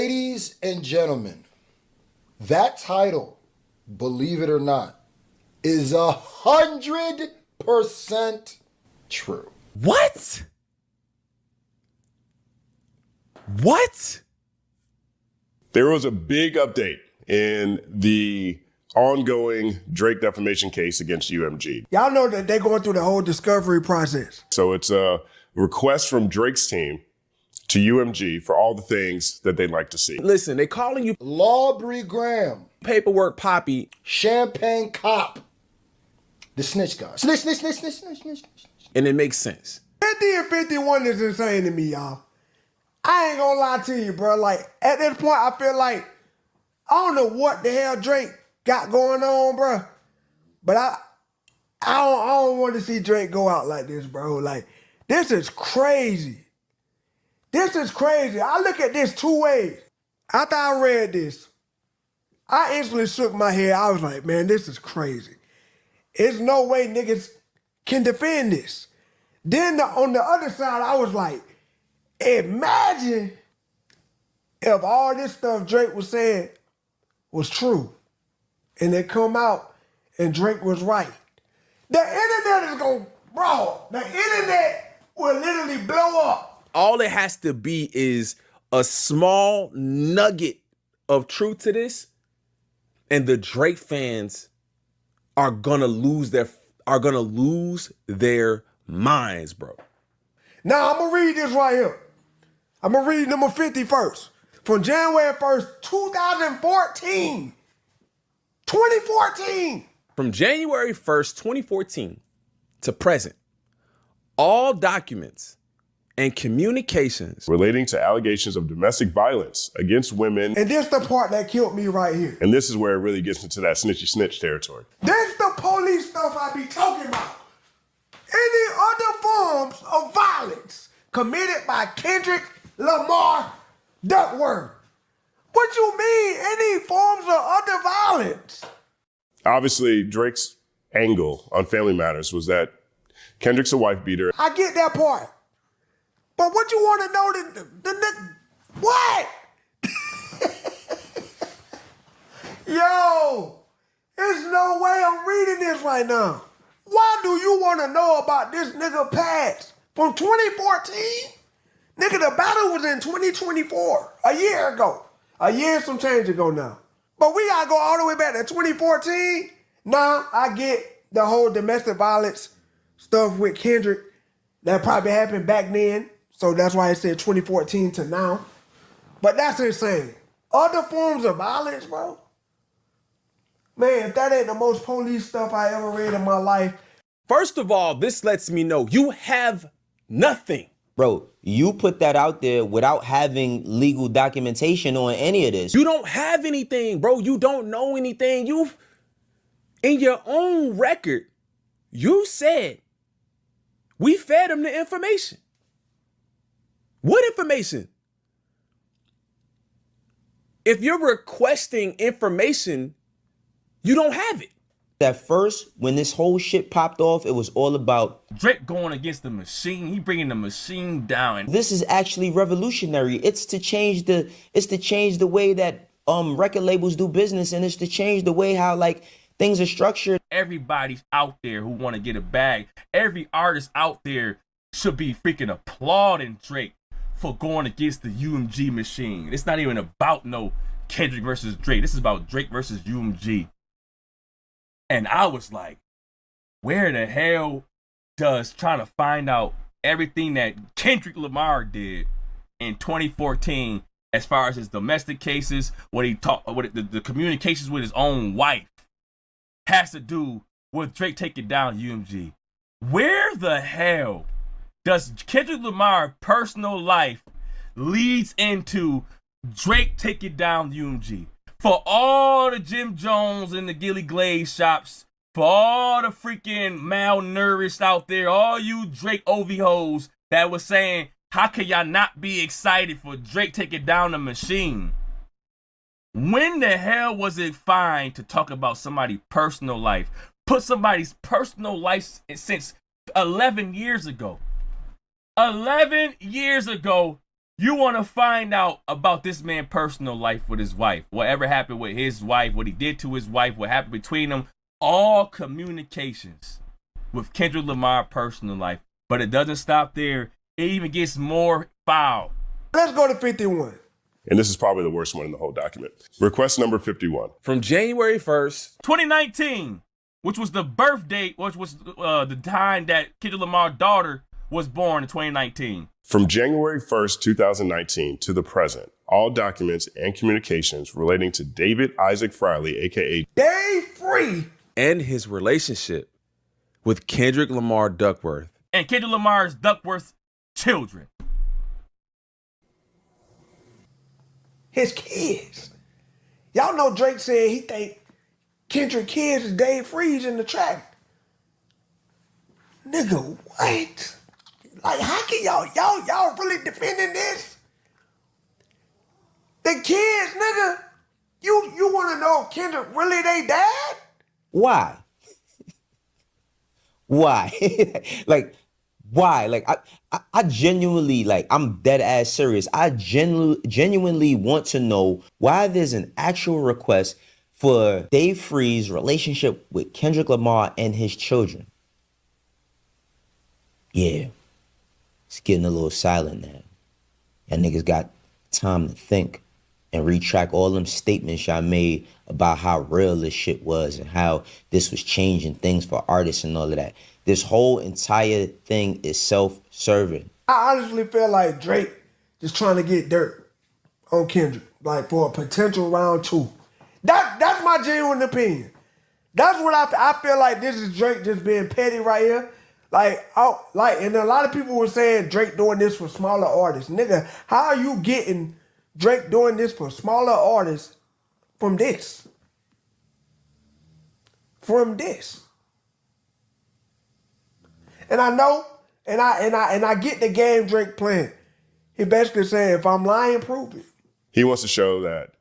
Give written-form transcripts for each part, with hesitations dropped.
Ladies and gentlemen, that title, believe it or not, is 100% true. What? What? There was a big update in the ongoing Drake defamation case against UMG. Y'all know that they're going through the whole discovery process. So it's a request from Drake's team to UMG for all the things that they'd like to see. Listen, they calling you Lawbury Graham, paperwork poppy. Champagne Cop, the snitch guy. Snitch, snitch, snitch, snitch, snitch, snitch. And it makes sense. 50 and 51 is insane to me, y'all. I ain't gonna lie to you, bro. Like, at this point, I feel like, I don't know what the hell Drake got going on, bro. But I don't want to see Drake go out like this, bro. Like, this is crazy. This is crazy. I look at this two ways. After I read this, I instantly shook my head. I was like, man, this is crazy. There's no way niggas can defend this. Then on the other side, I was like, imagine if all this stuff Drake was saying was true and they come out and Drake was right. The internet is going, bro, the internet will literally blow up. All it has to be is a small nugget of truth to this, and the Drake fans are gonna lose their minds, bro. Now, I'm gonna read this right here. I'm gonna read number 50 first. From January 1st, 2014. 2014. From January 1st, 2014 to present, all documents and communications relating to allegations of domestic violence against women. And this the part that killed me right here. And this is where it really gets into that snitchy snitch territory. This the police stuff I be talking about. Any other forms of violence committed by Kendrick Lamar Duckworth. What you mean, any forms of other violence? Obviously, Drake's angle on Family Matters was that Kendrick's a wife beater. I get that part. But what you want to know, what? Yo, there's no way I'm reading this right now. Why do you want to know about this nigga past? From 2014? Nigga, the battle was in 2024, a year ago. A year and some change ago now. But we gotta go all the way back to 2014? Nah, I get the whole domestic violence stuff with Kendrick. That probably happened back then. So that's why I said 2014 to now. But that's insane. Other forms of violence, bro. Man, if that ain't the most police stuff I ever read in my life. First of all, this lets me know you have nothing. Bro, you put that out there without having legal documentation on any of this. You don't have anything, bro. You don't know anything. In your own record, you said we fed him the information. What information? If you're requesting information, you don't have it. At first, when this whole shit popped off, it was all about Drake going against the machine. He bringing the machine down. this is actually revolutionary. It's to change the way that record labels do business, and it's to change the way how like things are structured. Everybody's out there who want to get a bag. Every artist out there should be freaking applauding Drake for going against the UMG machine. It's not even about no Kendrick versus Drake. This is about Drake versus UMG. And I was like, where the hell does trying to find out everything that Kendrick Lamar did in 2014 as far as his domestic cases, the communications with his own wife has to do with Drake taking down UMG? Where the hell does Kendrick Lamar's personal life leads into Drake taking down UMG? For all the Jim Jones and the Gilly Glaze shops, for all the freaking malnourished out there, all you Drake OV hoes that was saying, how can y'all not be excited for Drake taking down the machine? When the hell was it fine to talk about somebody's personal life? Put somebody's personal life since 11 years ago. 11 years ago, You want to find out about this man's personal life with his wife, whatever happened with his wife, what he did to his wife, what happened between them, all communications with Kendrick Lamar's personal life. But it doesn't stop there. It even gets more foul. Let's go to 51. And this is probably the worst one in the whole document. Request number 51. From January 1st, 2019, which was the birth date, which was the time that Kendrick Lamar's daughter was born in 2019. From January 1st, 2019 to the present, all documents and communications relating to David Isaac Friley, a.k.a. Dave Free. and his relationship with Kendrick Lamar Duckworth. And Kendrick Lamar's Duckworth's children. His kids. Y'all know Drake said he think Kendrick kids is Dave Freeze in the track. Nigga, what? Like, how can y'all really defending this? The kids, nigga, you want to know if Kendrick really they dad? Why? Why? Like, why? Like, I genuinely, like, I'm dead ass serious. I genuinely want to know why there's an actual request for Dave Free's relationship with Kendrick Lamar and his children. Yeah, it's getting a little silent now. Y'all niggas got time to think and retract all them statements y'all made about how real this shit was and how this was changing things for artists and all of that. This whole entire thing is self-serving. I honestly feel like Drake just trying to get dirt on Kendrick, like for a potential round 2. That's my genuine opinion. That's what I feel like. This is Drake just being petty right here. And a lot of people were saying Drake doing this for smaller artists. Nigga, how are you getting Drake doing this for smaller artists from this? From this. And I know, and I get the game Drake playing. He basically saying, if I'm lying, prove it. He wants to show that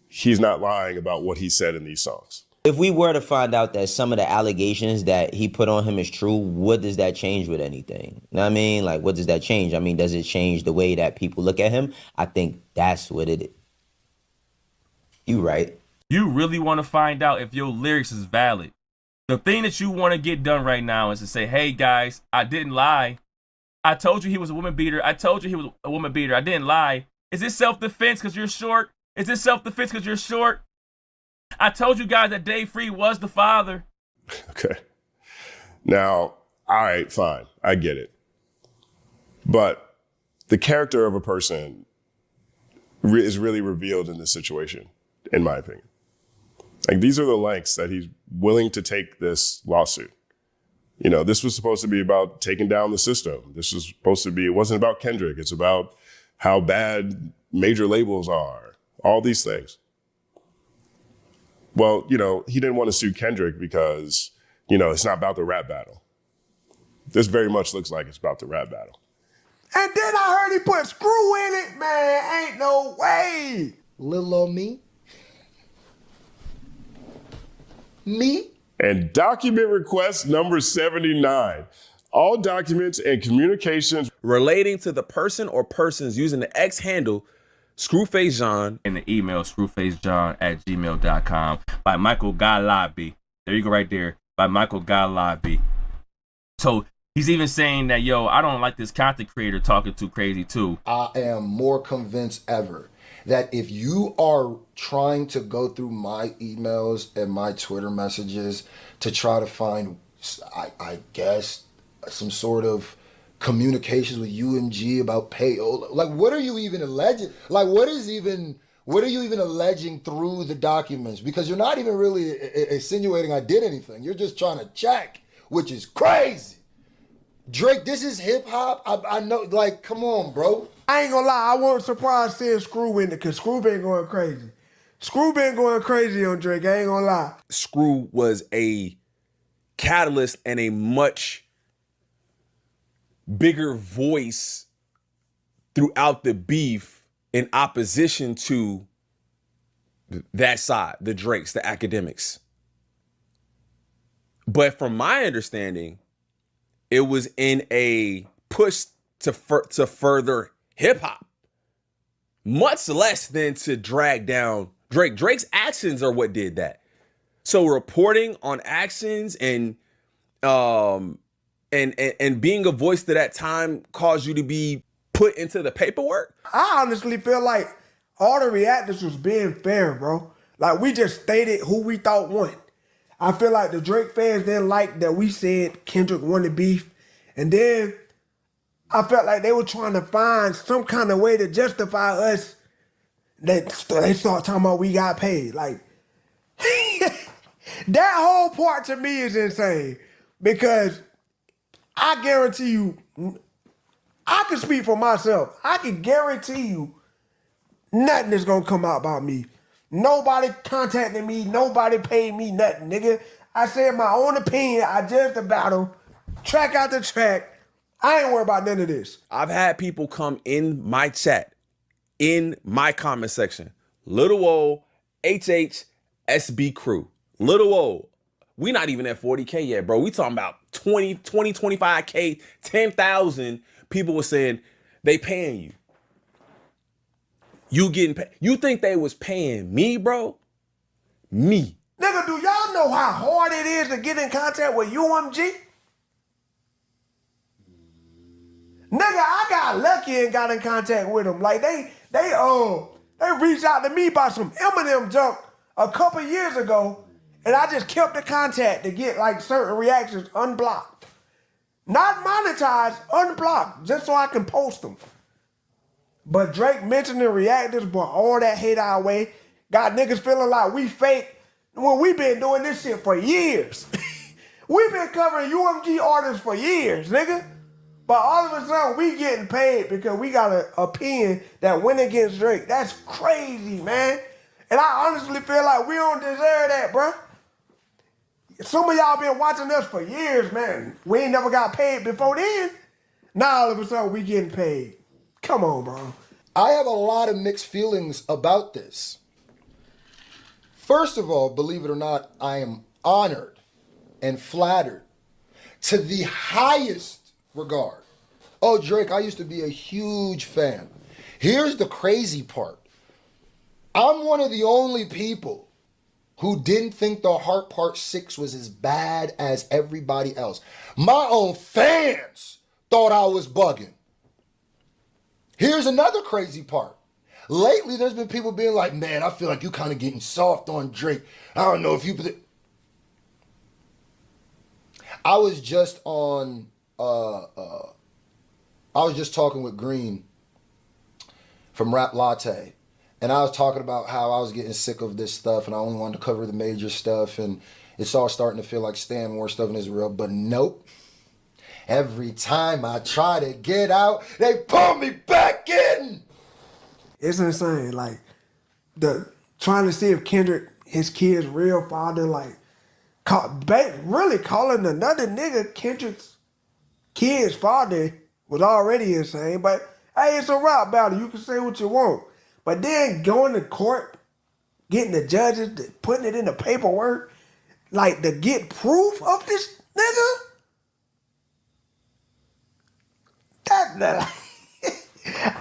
he's not lying about what he said in these songs. If we were to find out that some of the allegations that he put on him is true, what does that change with anything? You know what I mean? Like, what does that change? I mean, does it change the way that people look at him? I think that's what it is. You right. You really want to find out if your lyrics is valid. The thing that you want to get done right now is to say, hey guys, I didn't lie. I told you he was a woman beater. I told you he was a woman beater. I didn't lie. Is this self-defense because you're short? Is this self-defense because you're short? I told you guys that Dave Free was the father. Okay. Now, all right, fine. I get it. But the character of a person is really revealed in this situation, in my opinion. Like, these are the lengths that he's willing to take this lawsuit. You know, this was supposed to be about taking down the system. This was supposed to be, it wasn't about Kendrick. It's about how bad major labels are, all these things. Well, you know, he didn't want to sue Kendrick because, you know, it's not about the rap battle. This very much looks like it's about the rap battle. And then I heard he put Screw in it, man. Ain't no way. Little old me. Me? And document request number 79. All documents and communications relating to the person or persons using the X handle Screwface John And the email screwfacejohn@gmail.com by Michael Galabi. There you go right there. By Michael Galabi. So he's even saying that, yo, I don't like this content creator talking too crazy too. I am more convinced ever that if you are trying to go through my emails and my Twitter messages to try to find, I guess, some sort of communications with UMG about payola, like, what are you even alleging? Like, what are you even alleging through the documents? Because you're not even really insinuating I did anything. You're just trying to check, which is crazy. Drake, this is hip hop. I know, like, come on, bro. I ain't gonna lie, I wasn't surprised seeing Screw in it because Screw been going crazy. Screw been going crazy on Drake, I ain't gonna lie. Screw was a catalyst and a much bigger voice throughout the beef in opposition to that side, the Drakes, the academics. But from my understanding, it was in a push to further hip hop, much less than to drag down Drake. Drake's actions are what did that. So reporting on actions and being a voice to that time caused you to be put into the paperwork. I honestly feel like all the reactors was being fair, bro. Like, we just stated who we thought won. I feel like the Drake fans didn't like that we said Kendrick won the beef. And then I felt like they were trying to find some kind of way to justify us that they start talking about we got paid. Like, that whole part to me is insane. Because I guarantee you, I can speak for myself. I can guarantee you nothing is gonna come out about me. Nobody contacted me. Nobody paid me nothing, nigga. I said my own opinion. I judged the battle, track after track. I ain't worried about none of this. I've had people come in my chat, in my comment section. Little O, HH, SB crew. Little O. We not even at 40K yet, bro. We talking about 20, 25K, 10,000 people were saying they paying you. You getting paid. You think they was paying me, bro? Me. Nigga, do y'all know how hard it is to get in contact with UMG? Nigga, I got lucky and got in contact with them. Like, they reached out to me about some Eminem junk a couple years ago, and I just kept the contact to get, like, certain reactions unblocked. Not monetized, unblocked, just so I can post them. But Drake mentioned the reactors brought all that hate our way. Got niggas feeling like we fake when we been doing this shit for years. We been covering UMG artists for years, nigga. But all of a sudden, we getting paid because we got an opinion that went against Drake. That's crazy, man. And I honestly feel like we don't deserve that, bro. Some of y'all been watching us for years, man. We ain't never got paid before then. Now all of a sudden, we getting paid. Come on, bro. I have a lot of mixed feelings about this. First of all, believe it or not, I am honored and flattered to the highest regard. Oh, Drake, I used to be a huge fan. Here's the crazy part. I'm one of the only people who didn't think The Heart Part 6 was as bad as everybody else. My own fans thought I was bugging. Here's another crazy part. Lately, there's been people being like, man, I feel like you kind of getting soft on Drake. I don't know if you... I was just on... I was just talking with Green from Rap Latte. And I was talking about how I was getting sick of this stuff and I only wanted to cover the major stuff. And it's all starting to feel like Stan Moore stuff in Israel. But nope. Every time I try to get out, they pull me back in. It's insane. Like, trying to see if Kendrick, his kid's real father, like, really calling another nigga Kendrick's kid's father was already insane. But, hey, it's a rap battle. You can say what you want. But then going to court, getting the judges, putting it in the paperwork, like, to get proof of this nigga?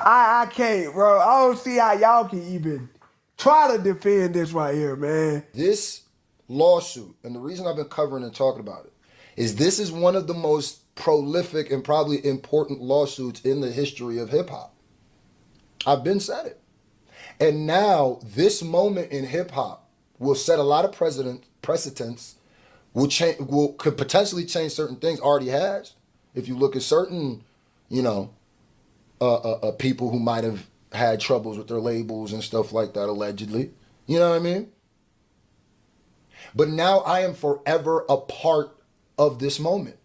I can't, bro. I don't see how y'all can even try to defend this right here, man. This lawsuit, and the reason I've been covering and talking about it, is this is one of the most prolific and probably important lawsuits in the history of hip hop. I've been said it. And now this moment in hip hop will set a lot of precedents, could potentially change certain things, already has. If you look at certain, people who might have had troubles with their labels and stuff like that, allegedly. You know what I mean? But now I am forever a part of this moment.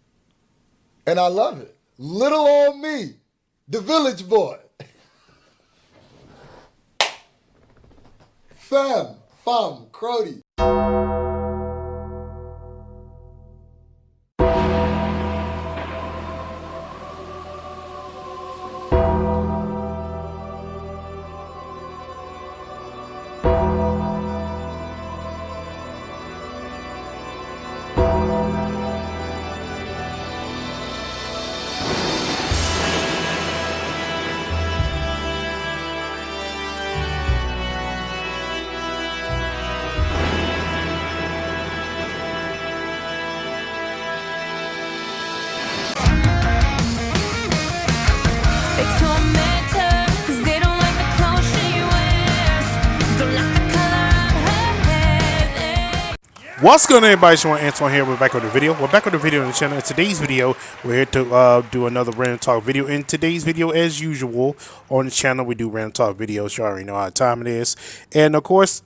And I love it. Little old me, the village boy. Fam, Crody. What's going on, everybody? It's Antoine here. We're back with the video. We're back with the video on the channel. In today's video, we're here to do another random talk video. In today's video, as usual, on the channel, we do random talk videos. You already know how time it is. And of course,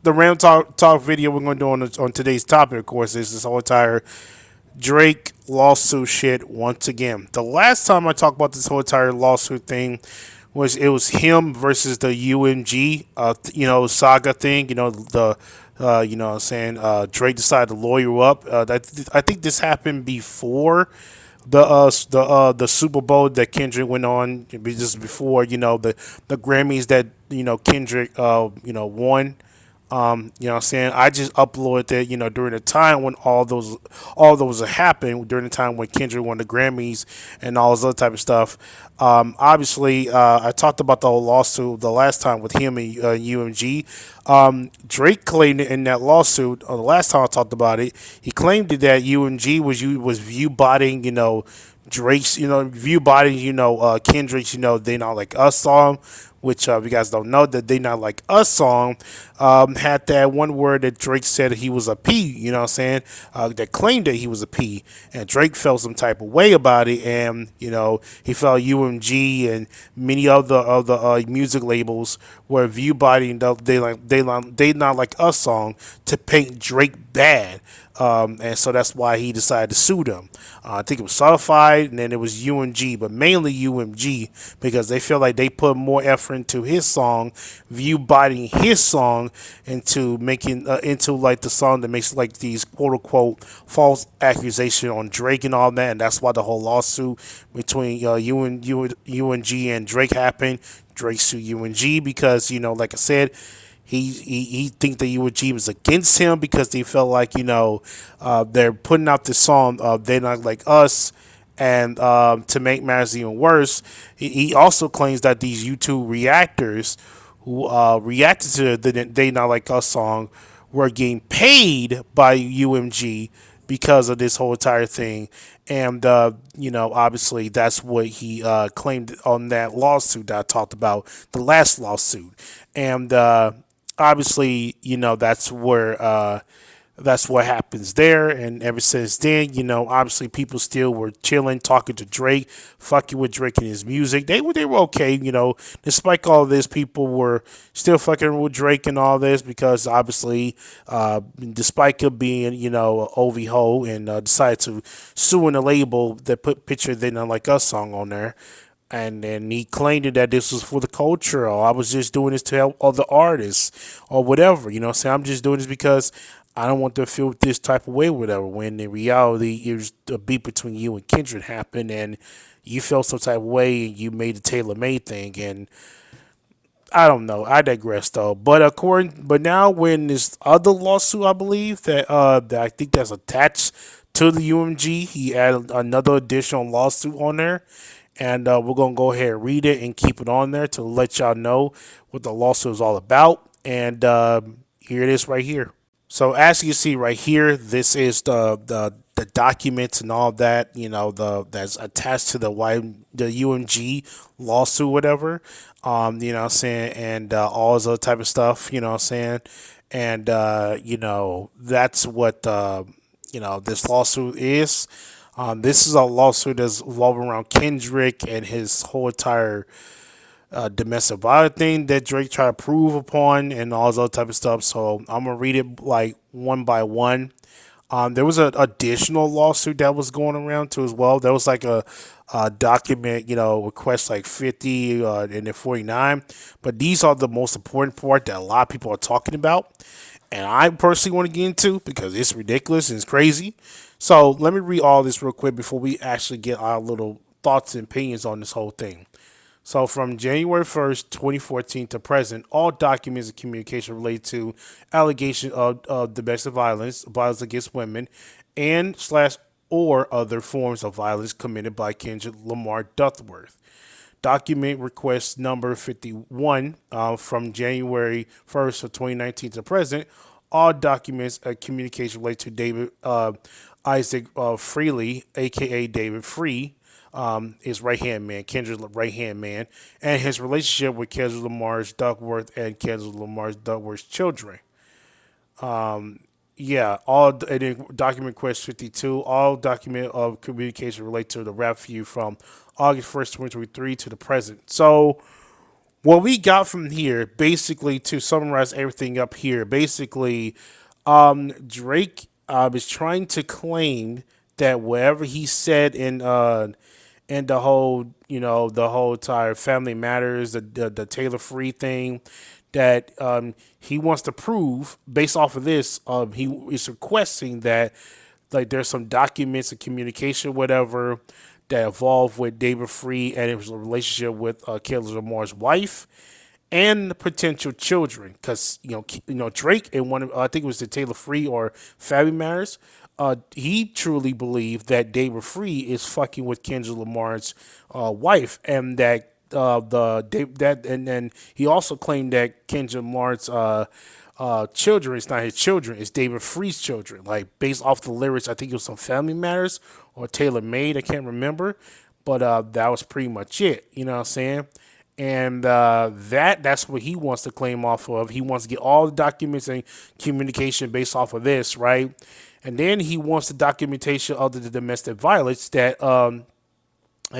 the random talk video we're going to do on today's topic, of course, is this whole entire Drake lawsuit shit once again. The last time I talked about this whole entire lawsuit thing was him versus the UMG saga thing. What I'm saying, Drake decided to lawyer up. I think this happened before the Super Bowl that Kendrick went on. Just before the Grammys that Kendrick won. What I'm saying? I just uploaded it, during the time when all those happened, during the time when Kendrick won the Grammys and all this other type of stuff. Obviously, I talked about the whole lawsuit the last time with him and UMG. Drake claimed in that lawsuit, the last time I talked about it, he claimed that UMG was view botting, Drake's, view botting, Kendrick's, They Not Like Us song, which if you guys don't know, that They Not Like Us song had that one word that Drake said he was a P, you know what I'm saying, that claimed that he was a P, and Drake felt some type of way about it, and, he felt UMG and many other music labels were view botting They Not Like Us song to paint Drake bad. And so that's why he decided to sue them. I think it was Certified, and then it was UMG, but mainly UMG because they feel like they put more effort into his song, view biting his song, into making into like the song that makes like these quote unquote false accusation on Drake and all that, and that's why the whole lawsuit between UMG and Drake happened. Drake sued UMG because like I said. He think that UMG was against him because they felt like they're putting out this song They Not Like Us, and to make matters even worse, he also claims that these YouTube reactors who reacted to the They Not Like Us song were getting paid by UMG because of this whole entire thing. And, obviously that's what he claimed on that lawsuit that I talked about, the last lawsuit. And obviously, that's what happens there. And ever since then, obviously people still were chilling, talking to Drake, fucking with Drake and his music. They were okay, despite all this, people were still fucking with Drake and all this because obviously, despite him being, OV Ho and decided to sue in a label that put picture They Not Like Us song on there. And then he claimed that this was for the culture, or I was just doing this to help other artists, or whatever. So I'm just doing this because I don't want to feel this type of way, or whatever. When in reality, it was a beat between you and Kendrick happened, and you felt some type of way, and you made the tailor made thing. And I don't know. I digress, though. But now when this other lawsuit, I believe that I think that's attached to the UMG, he added another additional lawsuit on there. And we're going to go ahead and read it and keep it on there to let y'all know what the lawsuit is all about. And here it is right here. So as you can see right here, this is the documents and all that, that's attached to the UMG lawsuit, whatever. You know what I'm saying? And all this other type of stuff, you know what I'm saying? And, that's what, this lawsuit is. This is a lawsuit that's revolving around Kendrick and his whole entire domestic violence thing that Drake tried to prove upon and all this other type of stuff. So I'm gonna read it like one by one. There was an additional lawsuit that was going around too as well. There was like a document, request like 50 and then 49. But these are the most important part that a lot of people are talking about. And I personally want to get into because it's ridiculous and it's crazy. So let me read all this real quick before we actually get our little thoughts and opinions on this whole thing. So from January 1st, 2014 to present, all documents and communication related to allegations of domestic violence, violence against women, and / or other forms of violence committed by Kendrick Lamar Duckworth. Document request number 51 from January 1st of 2019 to present. All documents and communication related to David Isaac Freely, a.k.a. David Free, his right-hand man, Kendrick's right-hand man, and his relationship with Kendrick Lamar's Duckworth and Kendrick Lamar's Duckworth's children. Yeah, all and then document request 52. All document of communication relate to the rap feud from August 1st, 2023 to the present. So what we got from here, basically, to summarize everything up here, basically, Drake is trying to claim that whatever he said in the whole, the whole entire Family Matters, the Taylor Free thing, that he wants to prove based off of this. He is requesting that like there's some documents and communication, whatever, that involved with David Free and his relationship with Kendrick Lamar's wife and the potential children, because Drake and one of I think it was the Taylor Free or Family Matters. He truly believed that David Free is fucking with Kendrick Lamar's wife, and that and then he also claimed that Kendrick Lamar's children is not his children, it's David Free's children. Like based off the lyrics, I think it was some Family Matters or Taylor Made, I can't remember, but that was pretty much it. You know what I'm saying? And that's what he wants to claim off of. He wants to get all the documents and communication based off of this, right? And then he wants the documentation of the domestic violence that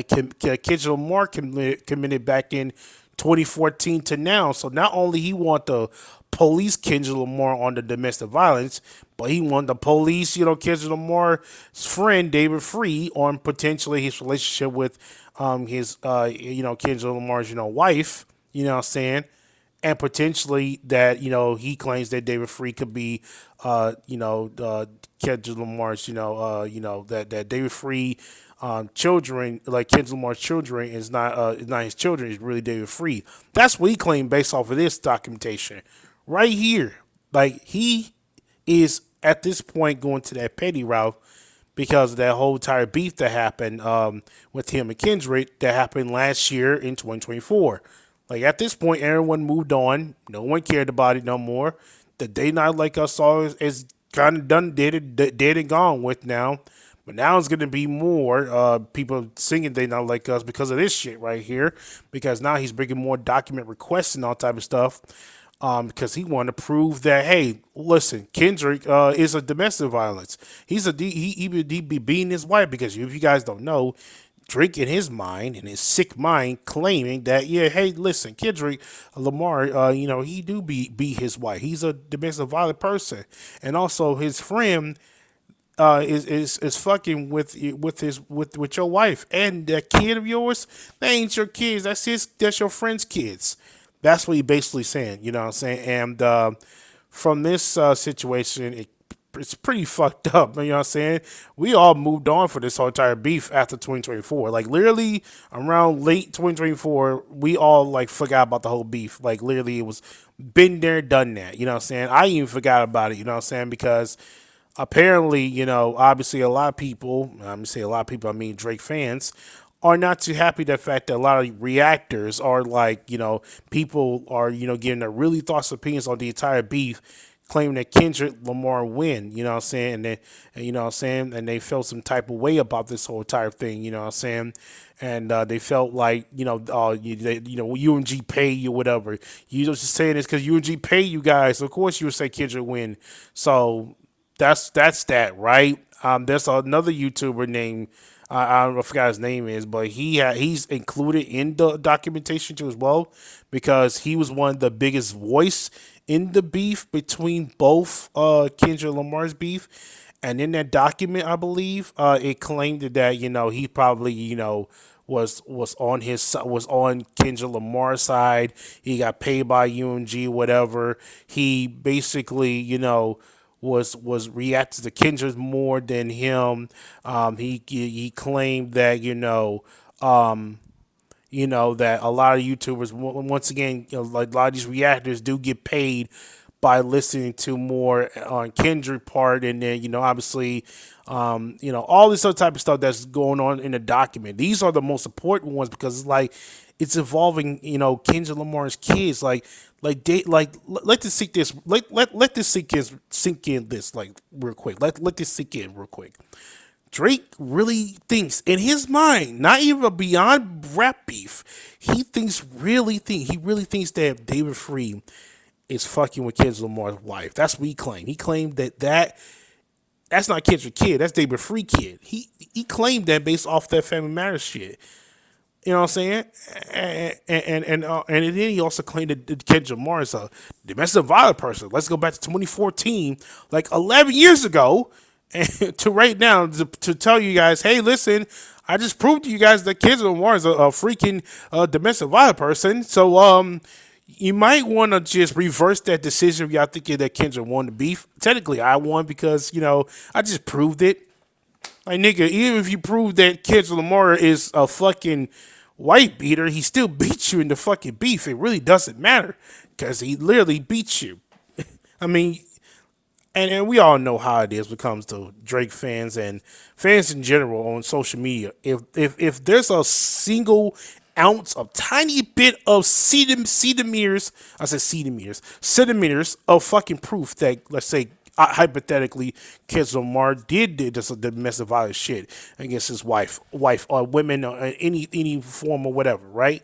Kendrick Lamar committed back in 2014 to now. So not only he want the police Kendrick Lamar on the domestic violence, but he want the police, Kendrick Lamar's friend David Free on potentially his relationship with his Kendrick Lamar's wife. You know what I'm saying? And potentially that he claims that David Free could be Kendrick Lamar's that David Free children, like Kendrick Lamar's children, is not his children, it's really David Free. That's what he claimed based off of this documentation right here. Like he is at this point going to that petty route because of that whole entire beef that happened with him and Kendrick that happened last year in 2024. Like at this point, everyone moved on. No one cared about it no more. The They Not Like Us song is kind of done, dead and gone with now. But now it's going to be more people singing They Not Like Us because of this shit right here. Because now he's bringing more document requests and all type of stuff. Because he wanted to prove that, hey, listen, Kendrick is a domestic violence. He be beating his wife because if you guys don't know, Drake in his mind, in his sick mind, claiming that, yeah, hey, listen, Kendrick Lamar, he do beat his wife. He's a domestic violent person, and also his friend is fucking with your wife and that kid of yours. They ain't your kids. That's your friend's kids. That's what he basically saying. You know what I'm saying? And from this situation, it's pretty fucked up. You know what I'm saying? We all moved on for this whole entire beef after 2024. Like literally around late 2024, we all like forgot about the whole beef. Like literally it was been there, done that. You know what I'm saying? I even forgot about it. You know what I'm saying? Because apparently, obviously a lot of people, I'm gonna say a lot of people, I mean Drake fans, are not too happy the fact that a lot of reactors are like, people are, giving their really thoughts opinions on the entire beef, claiming that Kendrick Lamar win, you know what I'm saying? And you know what I'm saying? And they felt some type of way about this whole entire thing, you know what I'm saying? And they felt like, UMG pay you, whatever. You just saying this because UMG pay you guys. Of course you would say Kendrick win. So that's that, right? There's another YouTuber named, I forgot his name is, but he's included in the documentation too as well because he was one of the biggest voice in the beef between both Kendrick Lamar's beef, and in that document, I believe it claimed that he probably was on Kendrick Lamar's side. He got paid by UMG, whatever. He basically was reacted to Kendrick more than him. He claimed that that a lot of YouTubers, once again, like a lot of these reactors do get paid by listening to more on Kendrick part, and then obviously all this other type of stuff that's going on in the document. These are the most important ones because it's like it's involving Kendrick Lamar's kids. Let this sink this. Let this sink in this real quick. Let this sink in real quick. Drake really thinks in his mind, not even beyond rap beef, he really thinks that David Free is fucking with Kendrick Lamar's wife. That's what he claimed. He claimed that's not Kendrick's kid. That's David Free kid. He claimed that based off that Family Matters shit. You know what I'm saying? And then he also claimed that Kendrick Lamar is a domestic violence person. Let's go back to 2014, like 11 years ago, and to right now to tell you guys, hey, listen, I just proved to you guys that Kendrick Lamar is a freaking domestic violence person. So you might want to just reverse that decision if y'all thinking that Kendrick won the beef. Technically, I won because I just proved it. Like, nigga, even if you prove that Kendrick Lamar is a fucking white beater, he still beats you in the fucking beef. It really doesn't matter because he literally beats you. I mean, and we all know how it is when it comes to Drake fans and fans in general on social media. If there's a single ounce of tiny bit of centimeters of fucking proof that, let's say, hypothetically, Kendrick Lamar did this domestic violence shit against his wife or women or any form or whatever, right?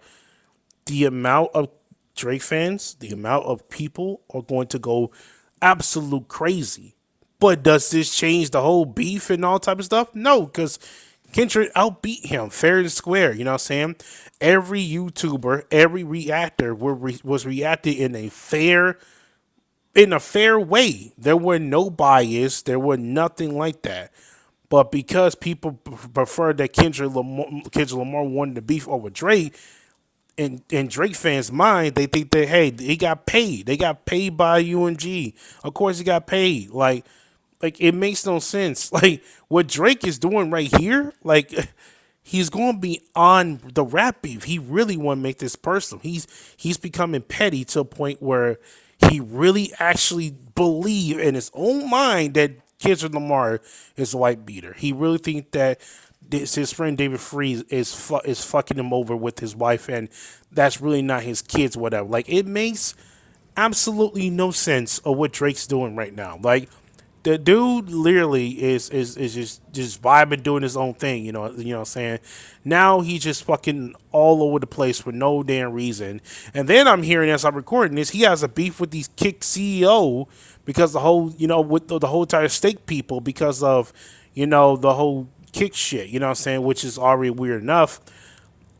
The amount of Drake fans, the amount of people are going to go absolute crazy. But does this change the whole beef and all type of stuff? No, because Kendrick outbeat him fair and square. You know what I'm saying? Every YouTuber, every reactor was reacted in a fair way. There were no bias. There were nothing like that. But because people prefer that Kendrick Lamar won the beef over Drake, in Drake fans' mind, they think that, hey, he got paid. They got paid by UMG. Of course he got paid. Like it makes no sense. Like what Drake is doing right here, like he's going beyond the rap beef. He really want to make this personal. He's becoming petty to a point where he really actually believe in his own mind that Kendrick Lamar is a white beater. He really think that his friend David Free is fucking him over with his wife, and that's really not his kids, whatever. Like, it makes absolutely no sense of what Drake's doing right now. Like, the dude literally is just vibing, doing his own thing. You know what I'm saying? Now he's just fucking all over the place for no damn reason. And then I'm hearing, as I'm recording this, he has a beef with these Kick CEO because the whole, with the whole entire steak people because of, the whole Kick shit. You know what I'm saying? Which is already weird enough.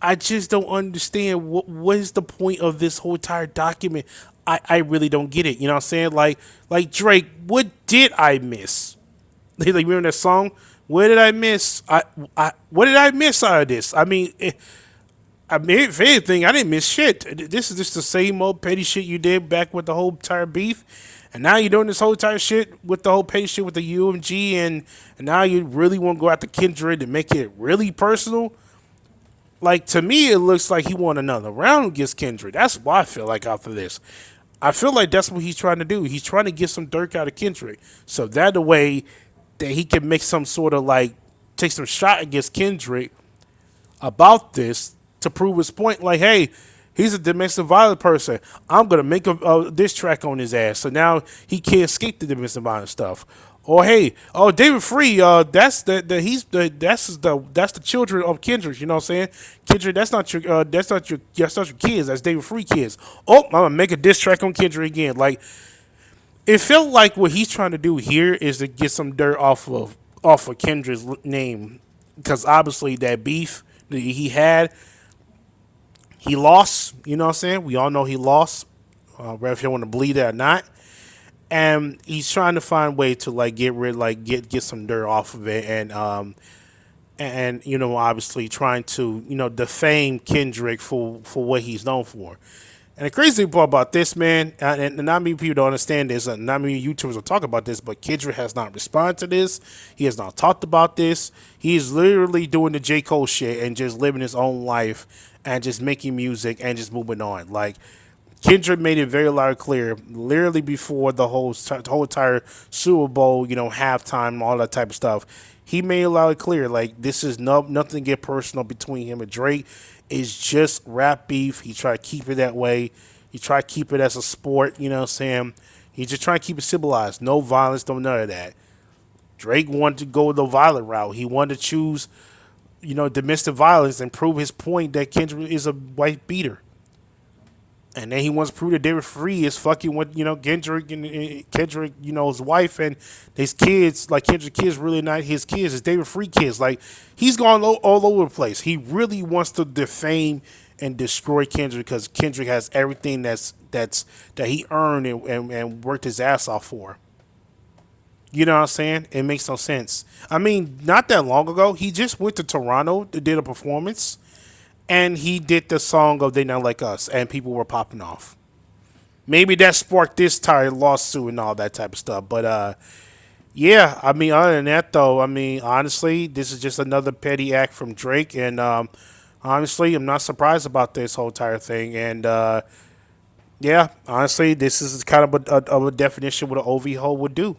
I just don't understand what is the point of this whole entire document. I really don't get it. You know what I'm saying? Like Drake, what did I miss? Like, remember that song? What did I miss? What did I miss out of this? I mean, if anything, I didn't miss shit. This is just the same old petty shit you did back with the whole entire beef. And now you're doing this whole entire shit with the whole petty shit with the UMG. And now you really want to go after Kendrick and make it really personal. Like, to me, it looks like he won another round against Kendrick. That's what I feel like after this. I feel like that's what he's trying to do. He's trying to get some dirt out of Kendrick. So that the way that he can make some sort of take some shot against Kendrick about this to prove his point. Like, hey, he's a domestic violence person. I'm going to make a diss track on his ass. So now he can't escape the domestic violence stuff. Or hey, David Free, that's the children of Kendrick. You know what I'm saying? Kendrick, that's not your kids. That's David Free kids. Oh, I'm gonna make a diss track on Kendrick again. Like, it felt like what he's trying to do here is to get some dirt off of Kendrick's name, because obviously that beef that he had, he lost. You know what I'm saying? We all know he lost. Whether if you want to believe that or not. And he's trying to find a way to get some dirt off of it, and obviously trying to defame Kendrick for what he's known for. And the crazy part about this, man, and not many people don't understand this, and not many YouTubers will talk about this, but Kendrick has not responded to this. He has not talked about this. He is literally doing the J. Cole shit and just living his own life and just making music and just moving on. Like, Kendrick made it very loud and clear, literally before the whole entire Super Bowl, halftime, all that type of stuff. He made it loud and clear, like, this is nothing to get personal between him and Drake. It's just rap beef. He tried to keep it that way. He tried to keep it as a sport, you know what I'm saying? He just trying to keep it civilized. No violence, no none of that. Drake wanted to go the violent route. He wanted to choose, domestic violence and prove his point that Kendrick is a white beater. And then he wants to prove that David Free is fucking with, Kendrick and Kendrick, his wife and his kids. Like, Kendrick kids really not his kids, it's David Free kids. Like, he's gone all over the place. He really wants to defame and destroy Kendrick because Kendrick has everything that he earned and worked his ass off for. You know what I'm saying? It makes no sense. I mean, not that long ago, he just went to Toronto to did a performance, and he did the song of "They Not Like Us," and people were popping off. Maybe that sparked this entire lawsuit and all that type of stuff. But yeah, I mean, other than that, though, I mean, honestly, this is just another petty act from Drake, and honestly, I'm not surprised about this whole entire thing. And yeah, honestly, this is kind of a definition what an OV hole would do.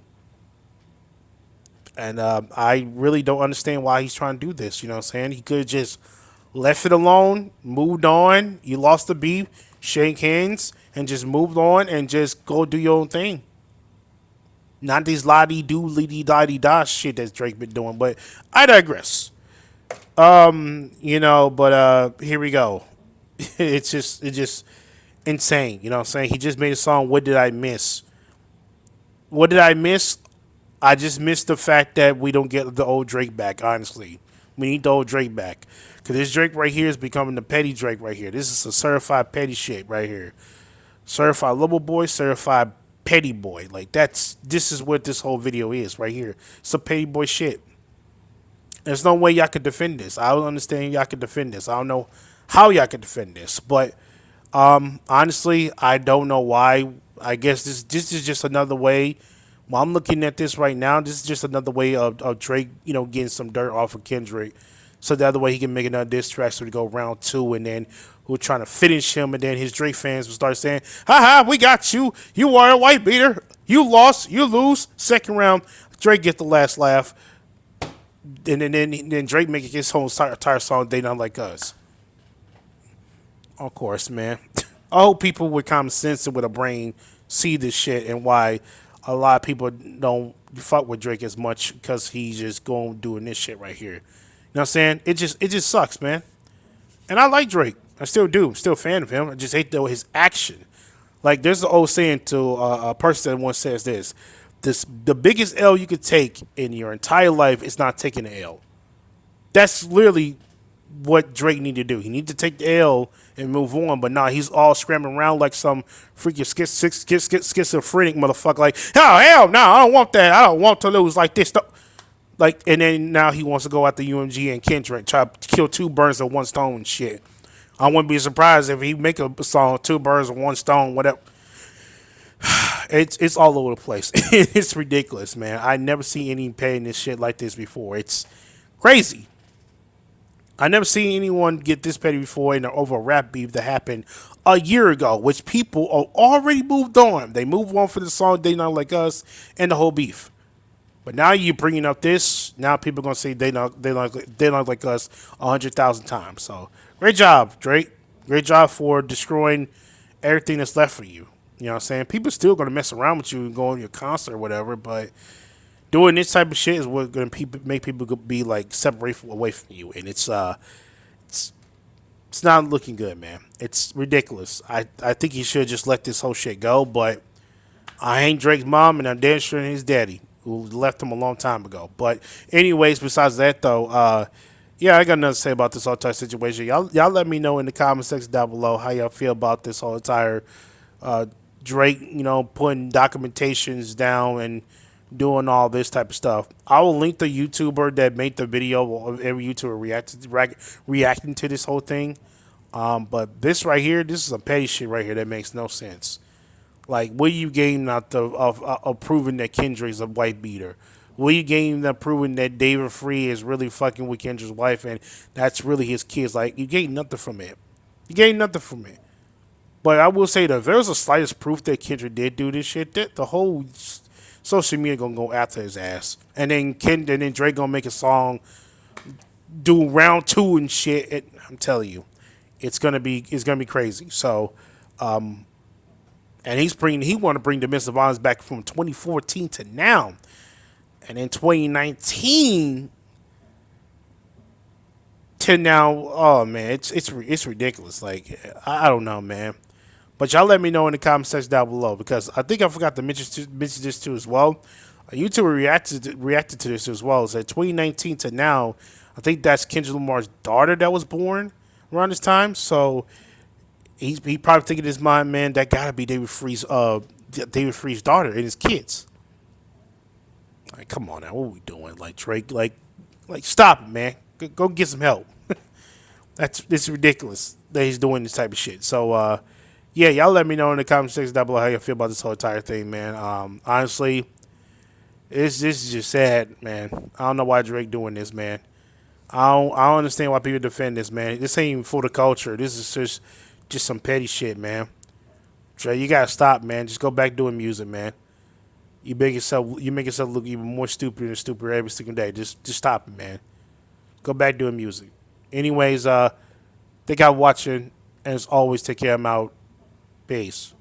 And I really don't understand why he's trying to do this. You know what I'm saying? He could have just left it alone, moved on. You lost the beef, shake hands, and just moved on and just go do your own thing. Not these la-dee-doo, lee-dee-da-dee-da shit that Drake been doing. But I digress. But here we go. It's just insane. You know what I'm saying? He just made a song, What Did I Miss? What did I miss? I just missed the fact that we don't get the old Drake back, honestly. We need the old Drake back. Because this Drake right here is becoming the petty Drake right here. This is a certified petty shit right here. Certified little boy, certified petty boy. Like, this is what this whole video is right here. It's a petty boy shit. There's no way y'all could defend this. I don't understand y'all could defend this. I don't know how y'all could defend this. But honestly, I don't know why. I guess this is just another way. While I'm looking at this right now, this is just another way of Drake, getting some dirt off of Kendrick. So the other way he can make another diss track so to go round 2, and then we're trying to finish him, and then his Drake fans will start saying, "Ha ha, we got you. You are a white beater. You lost. You lose. Second round, Drake get the last laugh." And then Drake making his whole entire song, "They Not Like Us." Of course, man. I hope people with common sense and with a brain see this shit and why a lot of people don't fuck with Drake as much because he's just going doing this shit right here. You know what I'm saying? It just sucks, man. And I like Drake. I still do. I'm still a fan of him. I just hate his action. Like, there's an old saying to a person that once says this: the biggest L you could take in your entire life is not taking an L. That's literally what Drake need to do. He need to take the L and move on. But nah, he's all scrambling around like some freaking schizophrenic motherfucker. Like, oh, hell no, I don't want that. I don't want to lose like this. Like, and then now he wants to go after UMG and Kendrick, try to kill 2 birds with 1 stone and shit. I wouldn't be surprised if he make a song, 2 birds with 1 stone, whatever. It's all over the place. It's ridiculous, man. I never seen any paying this shit like this before. It's crazy. I never seen anyone get this petty before over a rap beef that happened a year ago, which people are already moved on. They moved on for the song "They Not Like Us" and the whole beef. But now you're bringing up this. Now people are gonna say they not like us 100,000 times. So great job, Drake. Great job for destroying everything that's left for you. You know what I'm saying? People still gonna mess around with you and go on your concert or whatever, but doing this type of shit is what's gonna make people be like separate away from you, and it's not looking good, man. It's ridiculous. I think he should just let this whole shit go, but I ain't Drake's mom, and I'm damn sure his daddy, who left him a long time ago. But anyways, besides that though, yeah, I got nothing to say about this whole entire situation. Y'all let me know in the comment section down below how y'all feel about this whole entire Drake, putting documentations down and doing all this type of stuff. I will link the YouTuber that made the video of every YouTuber reacting to this whole thing. But this right here, this is a petty shit right here that makes no sense. Like, what do you gain out of proving that Kendrick's a white beater? What do you gain out of proving that David Free is really fucking with Kendrick's wife and that's really his kids? Like, you gain nothing from it. You gain nothing from it. But I will say that if there's the slightest proof that Kendrick did do this shit, that the whole social media gonna go after his ass. And then Drake gonna make a song, do round 2 and shit. I'm telling you, it's gonna be crazy. So, and he want to bring domestic violence back from 2014 to now, and in 2019 to now. Oh man, it's ridiculous. Like, I don't know, man. But y'all let me know in the comment section down below, because I think I forgot to mention this too as well. YouTube reacted to this as well. It's at 2019 to now. I think that's Kendrick Lamar's daughter that was born around this time. So he probably thinking in his mind, man, that gotta be David Free's daughter and his kids. Like, come on now, what are we doing? Like, Drake, like stop it, man. Go get some help. It's ridiculous that he's doing this type of shit. So yeah, y'all let me know in the comment section down below how you feel about this whole entire thing, man. Honestly, this is just sad, man. I don't know why Drake doing this, man. I don't understand why people defend this, man. This ain't even for the culture. This is just some petty shit, man. Drake, you gotta stop, man. Just go back doing music, man. You make yourself look even more stupid and stupider every single day. Just stop it, man. Go back doing music. Anyways, thank y'all for watching, and as always, take care of them out. Peace.